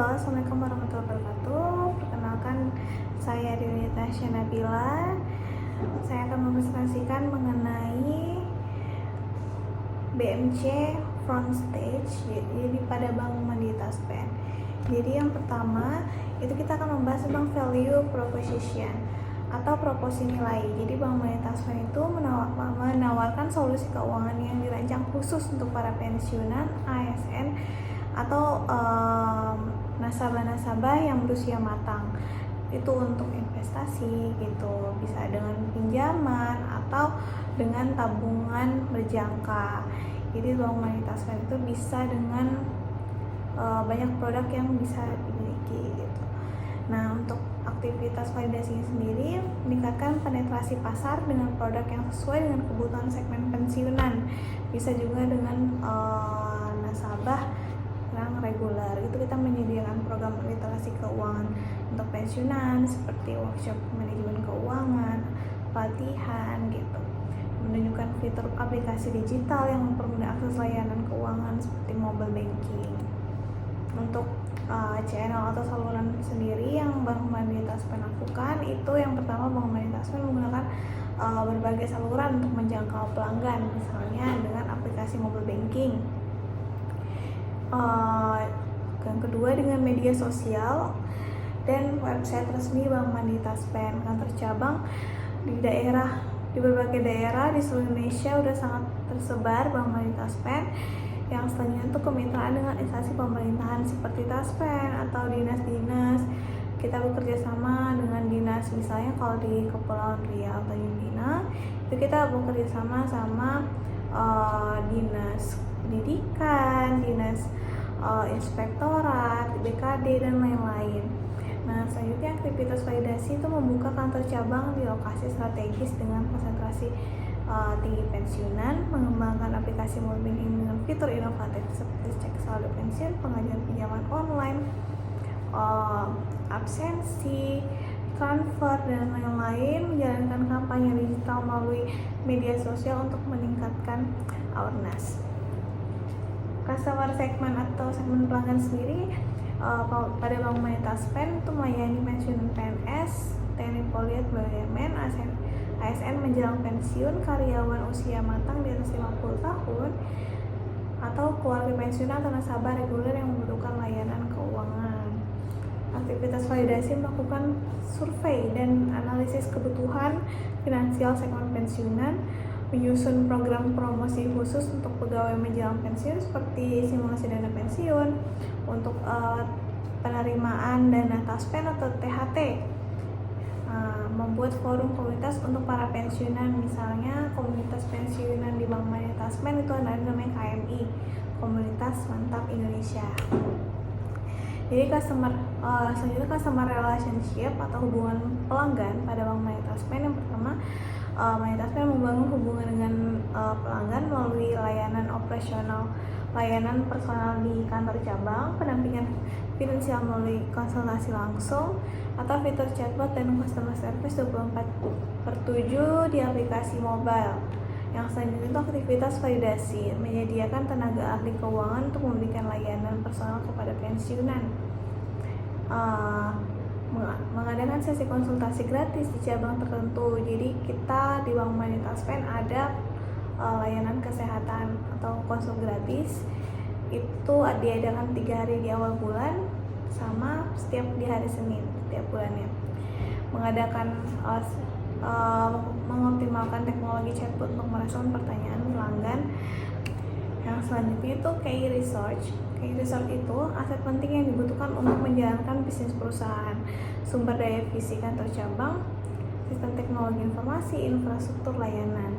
Halo, Assalamualaikum warahmatullahi wabarakatuh. Perkenalkan, saya Dinita Nabila. Saya akan mempresentasikan mengenai BMC front stage, jadi pada Bank Mandiri Taspen. Jadi yang pertama itu kita akan membahas tentang value proposition atau proporsi nilai. Jadi Bank Mandiri Taspen itu menawarkan solusi keuangan yang dirancang khusus untuk para pensiunan, ASN atau nasabah-nasabah yang berusia matang. Itu untuk investasi gitu, bisa dengan pinjaman atau dengan tabungan berjangka. Jadi Bank Mandiri Taspen itu bisa dengan banyak produk yang bisa dimiliki gitu. Nah, untuk aktivitas validasi sendiri meningkatkan penetrasi pasar dengan produk yang sesuai dengan kebutuhan segmen pensiunan. Bisa juga dengan nasabah yang reguler. Itu kita menyediakan program literasi keuangan untuk pensiunan seperti workshop manajemen keuangan, pelatihan gitu. Menunjukkan fitur aplikasi digital yang mempermudah akses layanan keuangan seperti mobile banking. Untuk channel atau saluran sendiri yang Bank Mandiri Taspen lakukan, itu yang pertama Bank Mandiri Taspen menggunakan berbagai saluran untuk menjangkau pelanggan, misalnya dengan aplikasi mobile banking. Yang kedua dengan media sosial dan website resmi Bank Mandiri Taspen. Kantor cabang di berbagai daerah di seluruh Indonesia udah sangat tersebar Bank Mandiri Taspen. Yang selanjutnya itu kemitraan dengan instansi pemerintahan seperti Taspen atau dinas-dinas. Kita bekerja sama dengan dinas, misalnya kalau di Kepulauan Riau atau Yunina itu kita bekerja sama dinas pendidikan, dinas inspektorat, BKD dan lain-lain. Nah, selanjutnya aktivitas validasi itu membuka kantor cabang di lokasi strategis dengan konsentrasi tinggi pensiunan, mengembangkan aplikasi mobile banking dengan fitur inovatif seperti cek saldo pensiun, pengajuan pinjaman online, absensi, transfer dan lain-lain, menjalankan kampanye digital melalui media sosial untuk meningkatkan awareness. Customer segment atau segmen pelanggan sendiri pada Bank Mandiri Taspen itu melayani pensiunan PNS, TNI Polri, BUMN, ASN menjelang pensiun, karyawan usia matang di atas 50 tahun, atau keluarga pensiunan atau nasabah reguler yang membutuhkan layanan keuangan. Aktivitas validasi melakukan survei dan analisis kebutuhan finansial segmen pensiunan, menyusun program promosi khusus untuk pegawai menjelang pensiun seperti simulasi dana pensiun, untuk penerimaan dana Taspen atau THT, membuat forum komunitas untuk para pensiunan, misalnya komunitas pensiunan di Bank Mandiri Taspen itu ada namanya KMI, Komunitas Mantap Indonesia. Jadi selanjutnya customer relationship atau hubungan pelanggan pada Bank Mandiri Taspen. Yang pertama, Mandiri Taspen membangun hubungan dengan pelanggan melalui layanan operasional, layanan personal di kantor cabang, pendampingan finansial melalui konsultasi langsung, atau fitur chatbot dan customer service 24/7 di aplikasi mobile. Yang selanjutnya itu aktivitas validasi, menyediakan tenaga ahli keuangan untuk memberikan layanan personal kepada pensiunan. Mengadakan sesi konsultasi gratis di cabang tertentu. Jadi kita di Bank Mandiri Taspen ada layanan kesehatan atau konsul gratis. Itu diadakan 3 hari di awal bulan sama setiap di hari Senin setiap bulannya. Mengadakan mengoptimalkan teknologi chatbot untuk merespon pertanyaan pelanggan. Yang selanjutnya itu key research. Key research itu aset penting yang dibutuhkan untuk menjalankan bisnis perusahaan, sumber daya fisik kantor cabang, sistem teknologi informasi, infrastruktur layanan.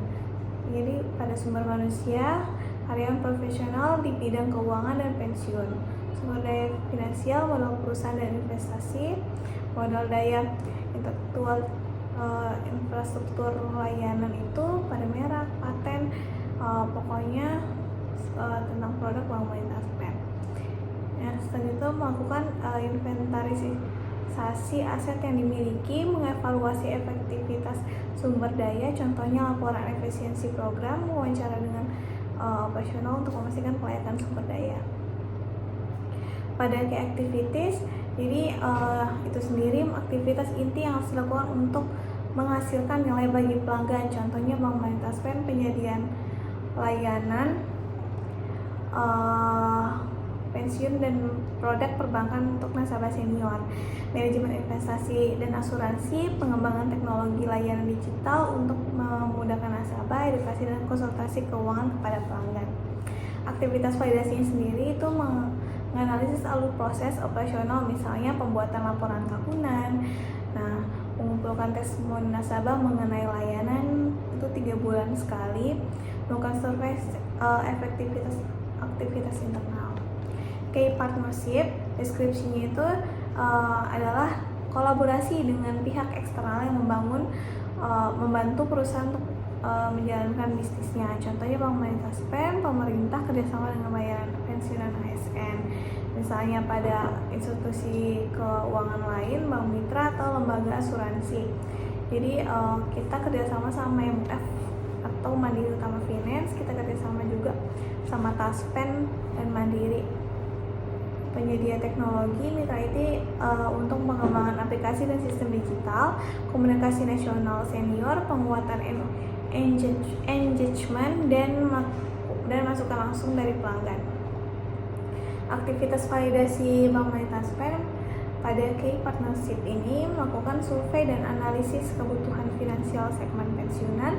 Jadi pada sumber manusia, karyawan profesional di bidang keuangan dan pensiun, sumber daya finansial, modal perusahaan dan investasi, modal daya intelektual, infrastruktur layanan itu pada merek, paten, pokoknya tentang produk Bank Mandiri Taspen. Setelah itu melakukan inventarisasi aset yang dimiliki, mengevaluasi efektivitas sumber daya, contohnya laporan efisiensi program, wawancara dengan operasional untuk memastikan kelayakan sumber daya. Pada key activities, jadi itu sendiri aktivitas inti yang harus dilakukan untuk menghasilkan nilai bagi pelanggan. Contohnya bank Money penyediaan layanan pensiun dan produk perbankan untuk nasabah senior, manajemen investasi dan asuransi, pengembangan teknologi layanan digital untuk memudahkan nasabah, edukasi dan konsultasi keuangan kepada pelanggan. Aktivitas validasinya sendiri itu menganalisis alur proses operasional, misalnya pembuatan laporan tahunan, mengumpulkan testimoni nasabah mengenai layanan itu 3 bulan sekali, melakukan survei efektivitas aktivitas internal. Key partnership, deskripsinya itu adalah kolaborasi dengan pihak eksternal yang membantu perusahaan untuk menjalankan bisnisnya. Contohnya Bank Money, pemerintah kerjasama dengan bayaran pensiunan ASN. Misalnya pada institusi keuangan lain, bank mitra atau lembaga asuransi. Jadi kita kerjasama sama MF atau Mandiri Utama Finance, kita kerjasama juga sama Taspen dan Mandiri. Penyedia teknologi mitra IT untuk pengembangan aplikasi dan sistem digital, komunikasi nasional senior, penguatan engagement dan masukan langsung dari pelanggan. Aktivitas validasi Bank Money pada key partnership ini melakukan survei dan analisis kebutuhan finansial segmen pensiunan,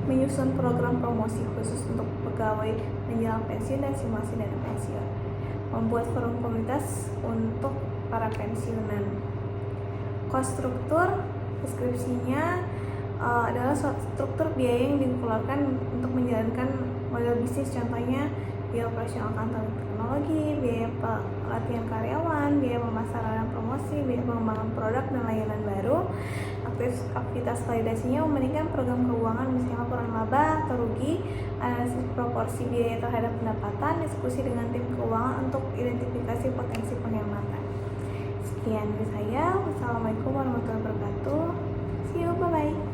menyusun program promosi khusus untuk pegawai menjelang pensiun dan simulasi dana pensiun, membuat forum komunitas untuk para pensiunan. Cost struktur, deskripsinya adalah struktur biaya yang dikeluarkan untuk menjalankan model bisnis, contohnya biaya operasional kantor teknologi, biaya pelatihan karyawan, biaya pemasaran dan promosi, biaya pengembangan produk dan layanan baru. Aktivitas validasinya membandingkan program keuangan, misalnya laporan laba atau rugi, analisis proporsi biaya terhadap pendapatan, diskusi dengan tim keuangan untuk identifikasi potensi penghematan. Sekian dari saya. Wassalamualaikum warahmatullahi wabarakatuh. See you, bye-bye.